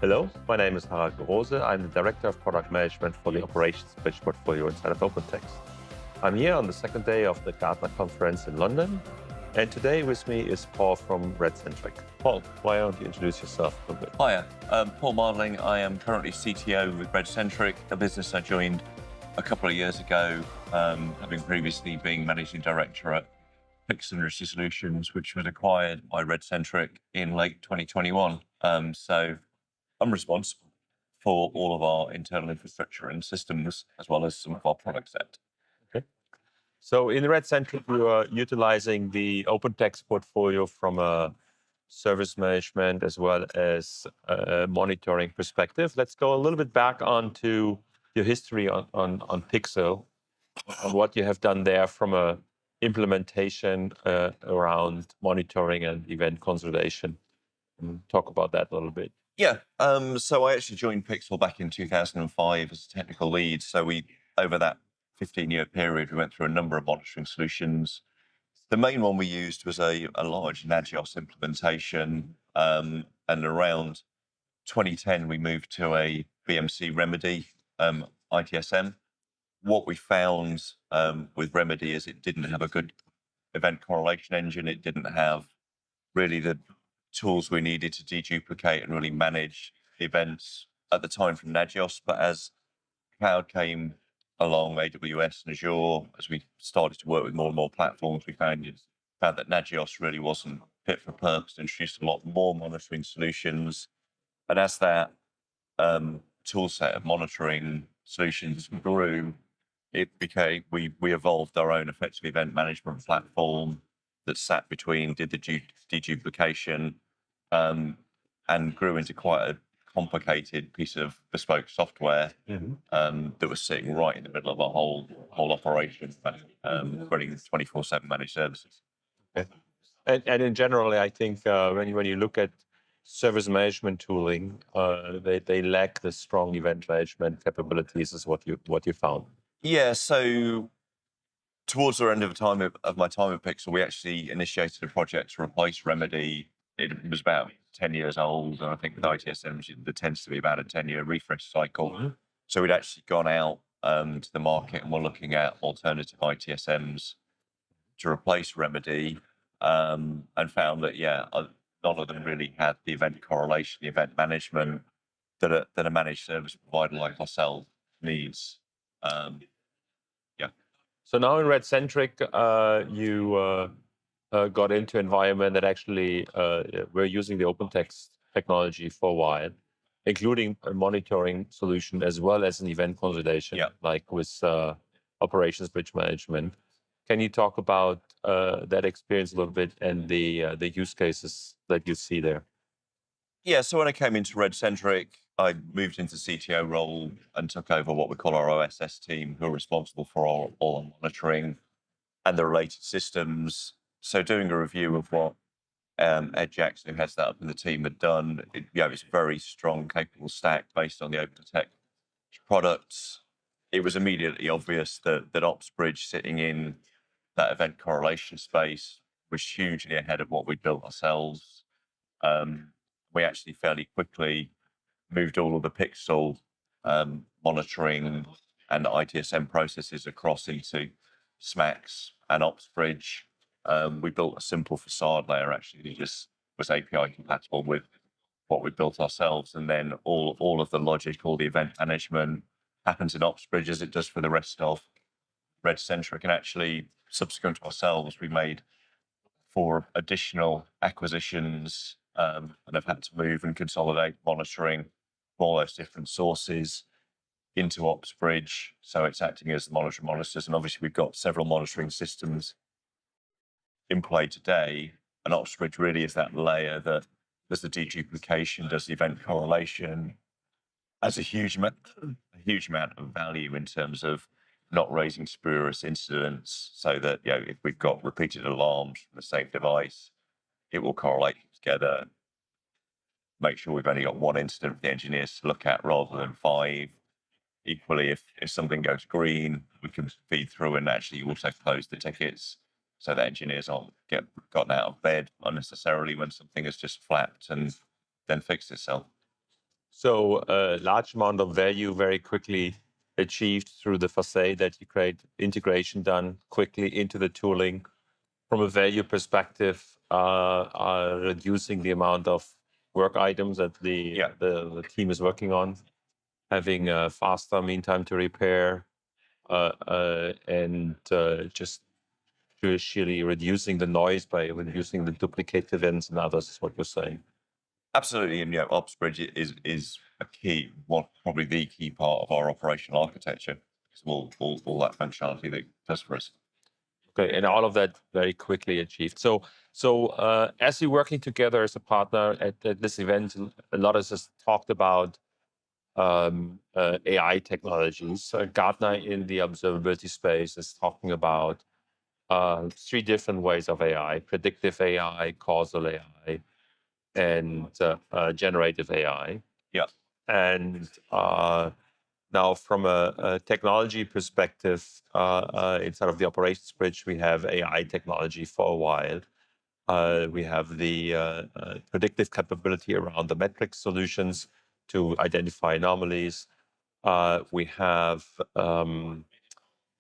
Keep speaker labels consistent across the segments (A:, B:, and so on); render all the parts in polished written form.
A: Hello, my name is Harald Burose. I'm the Director of Product Management for the OpsBridge portfolio inside of OpenText. I'm here on the second day of the Gartner conference in London, and today with me is Paul from Redcentric. Paul, why don't you introduce yourself a little bit?
B: Hiya, Paul Mardling. I am currently CTO with Redcentric, a business I joined a couple of years ago, having previously been Managing Director at Pexa Solutions, which was acquired by Redcentric in late 2021. So I'm responsible for all of our internal infrastructure and systems, as well as some of our product set.
A: Okay. So in Redcentric, you are utilizing the OpenText portfolio from a service management as well as a monitoring perspective. Let's go a little bit back onto your history on Pexa, on what you have done there from a implementation around monitoring and event consolidation. Talk about that a little bit.
B: Yeah, so I actually joined Pixel back in 2005 as a technical lead. So over that 15-year period, we went through a number of monitoring solutions. The main one we used was a large Nagios implementation, and around 2010, we moved to a BMC Remedy ITSM. What we found with Remedy is it didn't have a good event correlation engine. It didn't have really the tools we needed to deduplicate and really manage events at the time from Nagios. But as cloud came along, AWS and Azure, as we started to work with more and more platforms, we found that Nagios really wasn't fit for purpose, introduced a lot more monitoring solutions. And as that tool set of monitoring solutions grew, it became, we evolved our own effective event management platform that sat between, did the deduplication, and grew into quite a complicated piece of bespoke software that was sitting right in the middle of our whole operation, running 24/7 managed services.
A: Okay. And in general, I think when you look at service management tooling, they lack the strong event management capabilities, is what you found.
B: Yeah, so towards the end of my time at Pixel, we actually initiated a project to replace Remedy. It was about 10 years old, and I think with ITSM, there tends to be about a 10-year refresh cycle. So we'd actually gone out to the market and we're looking at alternative ITSMs to replace Remedy, and found that, none of them really had the event correlation, the event management that a managed service provider like ourselves needs.
A: So now in Redcentric, you got into environment that actually we're using the OpenText technology for a while, including a monitoring solution as well as an event consolidation, like with operations bridge management. Can you talk about that experience a little bit and the use cases that you see there?
B: Yeah, so when I came into Redcentric, I moved into CTO role and took over what we call our OSS team, who are responsible for all our monitoring and the related systems. So doing a review of what Ed Jackson, who heads that up in the team, had done, it's a very strong, capable stack based on the OpenText products. It was immediately obvious that OpsBridge sitting in that event correlation space was hugely ahead of what we'd built ourselves. We actually fairly quickly moved all of the Pixel monitoring and ITSM processes across into SMAX and OpsBridge. We built a simple facade layer, actually, that just was API compatible with what we built ourselves. And then all of the logic, all the event management happens in OpsBridge as it does for the rest of Redcentric. And actually, subsequent to ourselves, we made 4 additional acquisitions and have had to move and consolidate monitoring from all those different sources into OpsBridge. So it's acting as the monitors. And obviously, we've got several monitoring systems in play today. And OpsBridge really is that layer that does the deduplication, does the event correlation, has a huge amount of value in terms of not raising spurious incidents, so that if we've got repeated alarms from the same device, it will correlate together, make sure we've only got 1 incident for the engineers to look at rather than 5. Equally, if something goes green, we can feed through and actually also close the tickets so that engineers aren't gotten out of bed unnecessarily when something has just flapped and then fixed itself.
A: So a large amount of value very quickly achieved through the facade that you create integration done quickly into the tooling. From a value perspective, reducing the amount of work items that the team is working on, having a faster mean time to repair, and just sheerly reducing the noise by reducing the duplicate events and others is what you're saying.
B: Absolutely, and OpsBridge is a key, probably the key part of our operational architecture. All that functionality that does for us.
A: Okay, and all of that very quickly achieved. So as you're working together as a partner at this event, a lot of us talked about AI technologies. Gartner in the observability space is talking about 3 different ways of AI: predictive AI, causal AI, and generative AI.
B: Yeah.
A: And now, from a technology perspective, inside of the operations bridge, we have AI technology for a while. We have the predictive capability around the metric solutions to identify anomalies. We have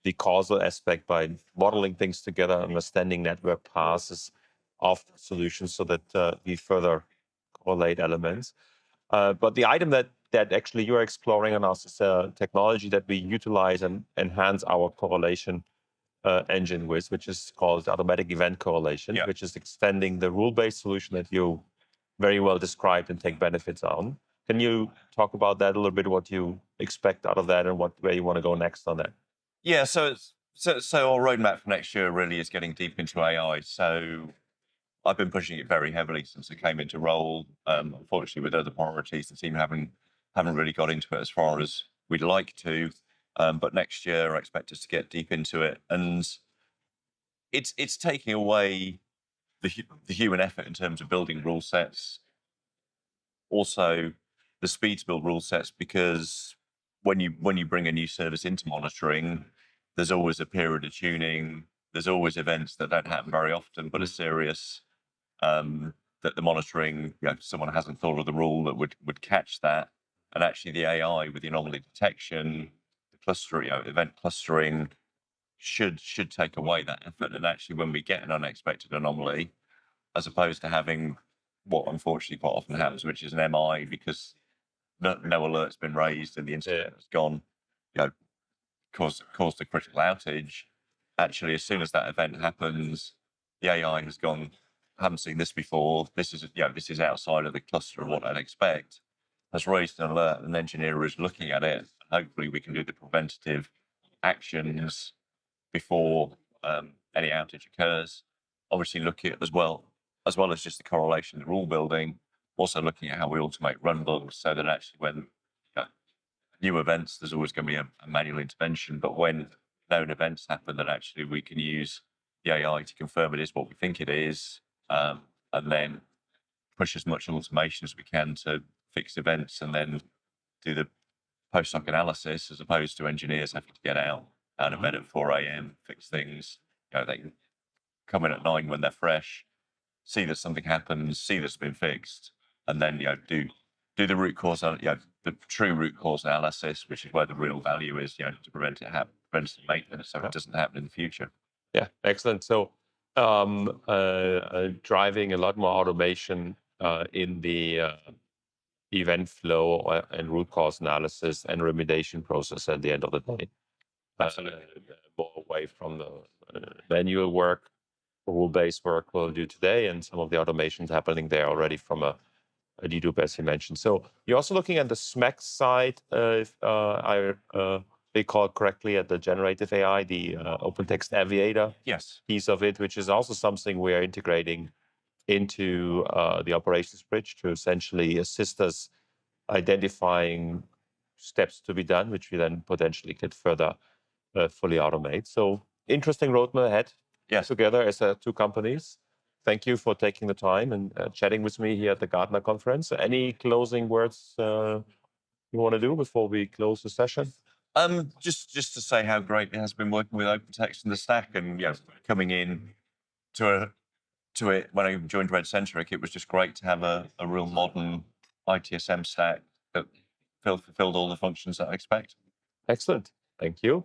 A: the causal aspect by modeling things together, understanding network passes of the solutions so that we further correlate elements. But the item that actually you're exploring on us is a technology that we utilize and enhance our correlation engine with, which is called automatic event correlation, which is extending the rule-based solution that you very well described and take benefits on. Can you talk about that a little bit, what you expect out of that and where you want to go next on that?
B: Yeah, so our roadmap for next year really is getting deep into AI. So I've been pushing it very heavily since I came into role. Unfortunately, with other priorities, the team haven't really got into it as far as we'd like to. But next year, I expect us to get deep into it, and it's taking away the human effort in terms of building rule sets. Also, the speed to build rule sets, because when you bring a new service into monitoring, there's always a period of tuning. There's always events that don't happen very often, but are serious. That the monitoring, someone hasn't thought of the rule that would catch that, and actually the AI with the anomaly detection, the clustering, event clustering, should take away that effort. And actually, when we get an unexpected anomaly, as opposed to having what unfortunately quite often happens, which is an MI because no alert's been raised and the incident has gone, caused a critical outage. Actually, as soon as that event happens, the AI has gone, haven't seen this before. This is outside of the cluster of what I'd expect. Has raised an alert, and an engineer is looking at it. Hopefully, we can do the preventative actions before any outage occurs. Obviously, look at as well as just the correlation, the rule building. Also looking at how we automate runbooks so that actually when new events, there's always going to be a manual intervention. But when known events happen, that actually we can use the AI to confirm it is what we think it is, and then push as much automation as we can to fix events and then do the post-hoc analysis, as opposed to engineers having to get out of bed at 4 a.m., fix things. They can come in at 9 when they're fresh, see that something happens, see that it's been fixed, and then do the root cause, the true root cause analysis, which is where the real value is, to prevent preventative maintenance so it doesn't happen in the future.
A: Yeah, excellent. So driving a lot more automation in the event flow and root cause analysis and remediation process at the end of the day.
B: Absolutely.
A: More away from the manual work, rule-based work we'll do today, and some of the automations happening there already from a dedupe, as you mentioned. So you're also looking at the SMAX side, if I recall correctly, at the generative AI, the OpenText Aviator piece of it, which is also something we are integrating into the operations bridge to essentially assist us identifying steps to be done, which we then potentially could further fully automate. So interesting roadmap ahead together as 2 companies. Thank you for taking the time and chatting with me here at the Gartner conference. Any closing words you want to do before we close the session?
B: Just to say how great it has been working with OpenText and the stack, and coming in to it when I joined Redcentric, it was just great to have a real modern ITSM stack fulfilled all the functions that I expect.
A: Excellent. Thank you.